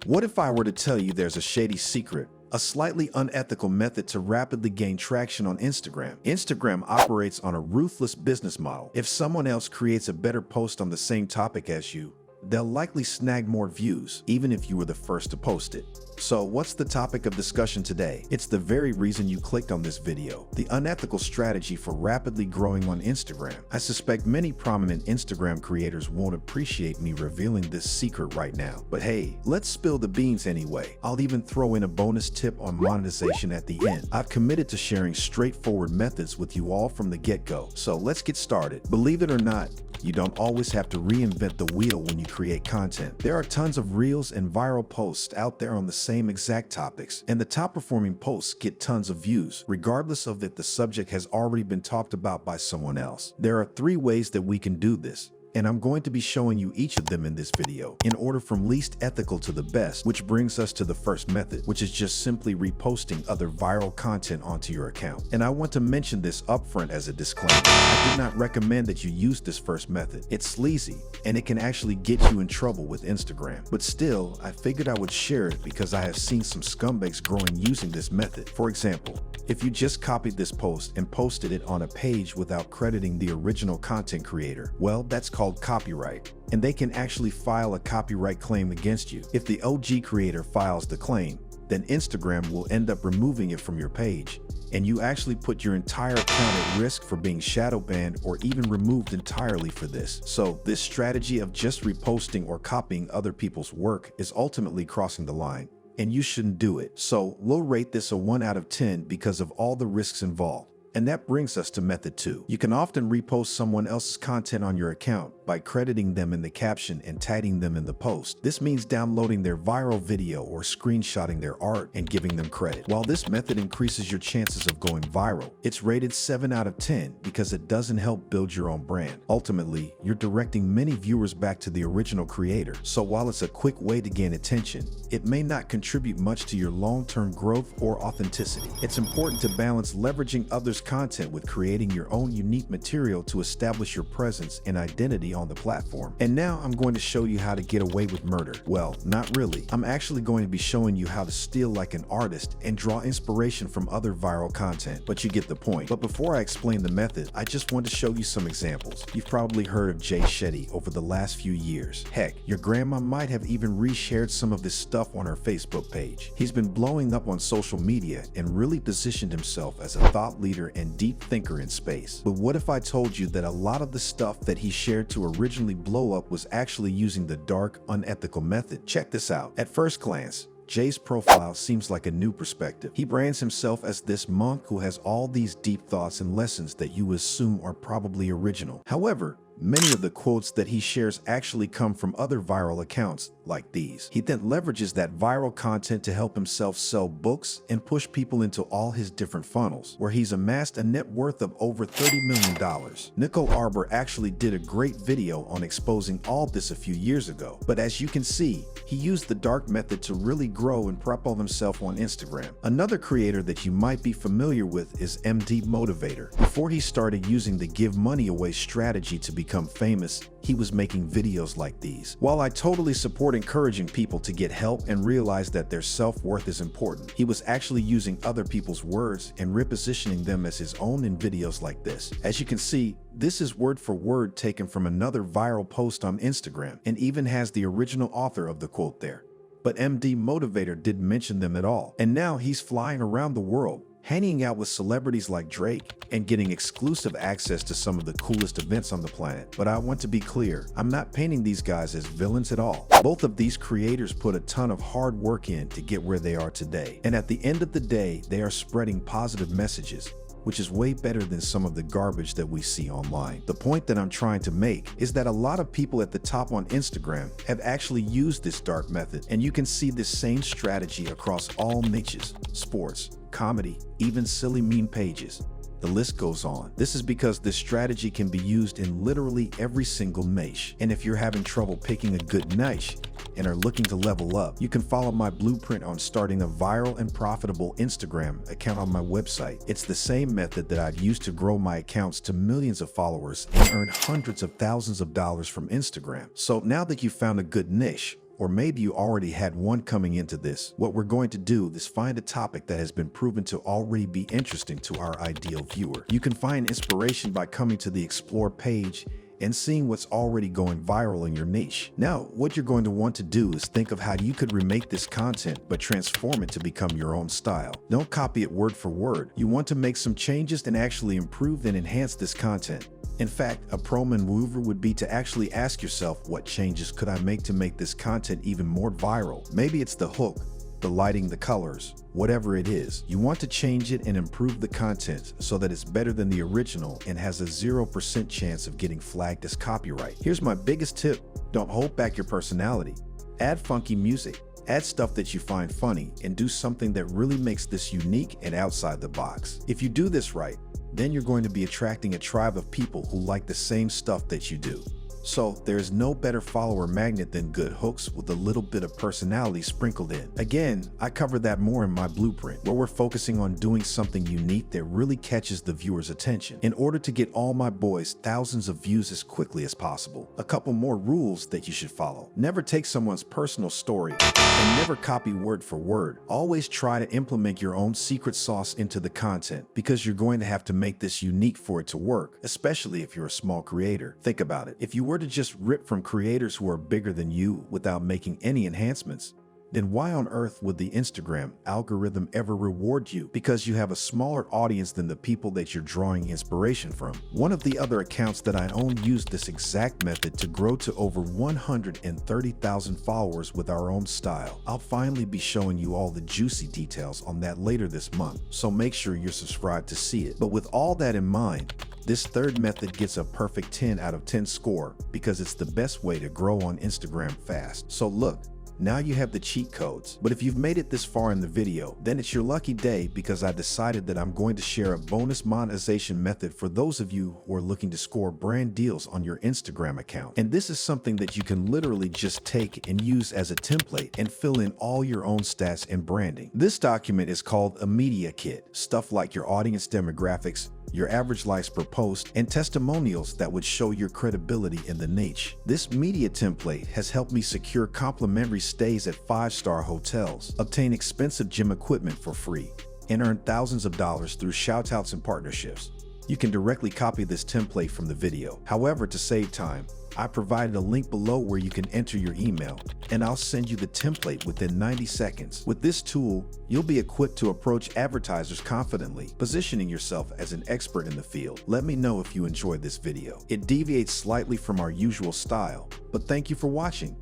What if I were to tell you there's a shady secret, a slightly unethical method to rapidly gain traction on Instagram? Instagram operates on a ruthless business model. If someone else creates a better post on the same topic as you, they'll likely snag more views, even if you were the first to post it. So what's the topic of discussion today? It's the very reason you clicked on this video, the unethical strategy for rapidly growing on Instagram. I suspect many prominent Instagram creators won't appreciate me revealing this secret right now. But hey, let's spill the beans anyway. I'll even throw in a bonus tip on monetization at the end. I've committed to sharing straightforward methods with you all from the get-go. So let's get started. Believe it or not, you don't always have to reinvent the wheel when you create content. There are tons of reels and viral posts out there on the same exact topics, and the top performing posts get tons of views, regardless of if the subject has already been talked about by someone else. There are 3 ways that we can do this, and I'm going to be showing you each of them in this video, in order from least ethical to the best, which brings us to the first method, which is just simply reposting other viral content onto your account. And I want to mention this upfront as a disclaimer. I do not recommend that you use this first method. It's sleazy, and it can actually get you in trouble with Instagram. But still, I figured I would share it because I have seen some scumbags growing using this method. For example, if you just copied this post and posted it on a page without crediting the original content creator, well, that's called copyright, and they can actually file a copyright claim against you. If the OG creator files the claim, then Instagram will end up removing it from your page, and you actually put your entire account at risk for being shadow banned or even removed entirely for this. So this strategy of just reposting or copying other people's work is ultimately crossing the line, and you shouldn't do it. So we'll rate this a 1 out of 10 because of all the risks involved. And that brings us to method 2. You can often repost someone else's content on your account by crediting them in the caption and tagging them in the post. This means downloading their viral video or screenshotting their art and giving them credit. While this method increases your chances of going viral, it's rated 7 out of 10 because it doesn't help build your own brand. Ultimately, you're directing many viewers back to the original creator. So while it's a quick way to gain attention, it may not contribute much to your long-term growth or authenticity. It's important to balance leveraging others' content with creating your own unique material to establish your presence and identity on the platform. And now I'm going to show you how to get away with murder. Well, not really. I'm actually going to be showing you how to steal like an artist and draw inspiration from other viral content, but you get the point. But before I explain the method, I just want to show you some examples. You've probably heard of Jay Shetty over the last few years. Heck, your grandma might have even reshared some of this stuff on her Facebook page. He's been blowing up on social media and really positioned himself as a thought leader and deep thinker in space. But what if I told you that a lot of the stuff that he shared to originally blow up was actually using the dark, unethical method? Check this out. At first glance, Jay's profile seems like a new perspective. He brands himself as this monk who has all these deep thoughts and lessons that you assume are probably original. However, many of the quotes that he shares actually come from other viral accounts like these. He then leverages that viral content to help himself sell books and push people into all his different funnels, where he's amassed a net worth of over $30 million. Nicole Arbor actually did a great video on exposing all this a few years ago, but as you can see, he used the dark method to really grow and propel himself on Instagram. Another creator that you might be familiar with is MD Motivator. Before he started using the give money away strategy to become famous, he was making videos like these. While I totally support encouraging people to get help and realize that their self-worth is important, he was actually using other people's words and repositioning them as his own in videos like this. As you can see, this is word for word taken from another viral post on Instagram and even has the original author of the quote there. But MD Motivator didn't mention them at all. And now he's flying around the world, hanging out with celebrities like Drake and getting exclusive access to some of the coolest events on the planet. But I want to be clear, I'm not painting these guys as villains at all. Both of these creators put a ton of hard work in to get where they are today. And at the end of the day, they are spreading positive messages, which is way better than some of the garbage that we see online. The point that I'm trying to make is that a lot of people at the top on Instagram have actually used this dark method, and you can see this same strategy across all niches: sports, comedy, even silly meme pages. The list goes on. This is because this strategy can be used in literally every single niche. And if you're having trouble picking a good niche and are looking to level up, you can follow my blueprint on starting a viral and profitable Instagram account on my website. It's the same method that I've used to grow my accounts to millions of followers and earn hundreds of thousands of dollars from Instagram. So now that you've found a good niche, or maybe you already had one coming into this. What we're going to do is find a topic that has been proven to already be interesting to our ideal viewer. You can find inspiration by coming to the Explore page and seeing what's already going viral in your niche. Now, what you're going to want to do is think of how you could remake this content but transform it to become your own style. Don't copy it word for word. You want to make some changes and actually improve and enhance this content. In fact, a pro maneuver would be to actually ask yourself, what changes could I make to make this content even more viral? Maybe it's the hook, the lighting, the colors, whatever it is. You want to change it and improve the content so that it's better than the original and has a 0% chance of getting flagged as copyright. Here's my biggest tip: don't hold back your personality. Add funky music, add stuff that you find funny, and do something that really makes this unique and outside the box. If you do this right, then you're going to be attracting a tribe of people who like the same stuff that you do. So there's no better follower magnet than good hooks with a little bit of personality sprinkled in. Again, I cover that more in my blueprint, where we're focusing on doing something unique that really catches the viewer's attention in order to get all my boys thousands of views as quickly as possible. A couple more rules that you should follow: never take someone's personal story and never copy word for word. Always try to implement your own secret sauce into the content, because you're going to have to make this unique for it to work, especially if you're a small creator. Think about it. If you were to just rip from creators who are bigger than you without making any enhancements, then why on earth would the Instagram algorithm ever reward you? Because you have a smaller audience than the people that you're drawing inspiration from. One of the other accounts that I own used this exact method to grow to over 130,000 followers with our own style. I'll finally be showing you all the juicy details on that later this month, so make sure you're subscribed to see it. But with all that in mind, this third method gets a perfect 10 out of 10 score because it's the best way to grow on Instagram fast. So look, now you have the cheat codes. But if you've made it this far in the video, then it's your lucky day, because I decided that I'm going to share a bonus monetization method for those of you who are looking to score brand deals on your Instagram account. And this is something that you can literally just take and use as a template and fill in all your own stats and branding. This document is called a media kit. Stuff like your audience demographics, your average likes per post, and testimonials that would show your credibility in the niche. This media template has helped me secure complimentary stays at 5-star hotels, obtain expensive gym equipment for free, and earn thousands of dollars through shoutouts and partnerships. You can directly copy this template from the video. However, to save time, I provided a link below where you can enter your email, and I'll send you the template within 90 seconds. With this tool, you'll be equipped to approach advertisers confidently, positioning yourself as an expert in the field. Let me know if you enjoyed this video. It deviates slightly from our usual style, but thank you for watching.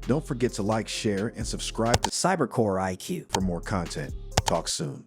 Don't forget to like, share, and subscribe to Cybercore IQ for more content. Talk soon.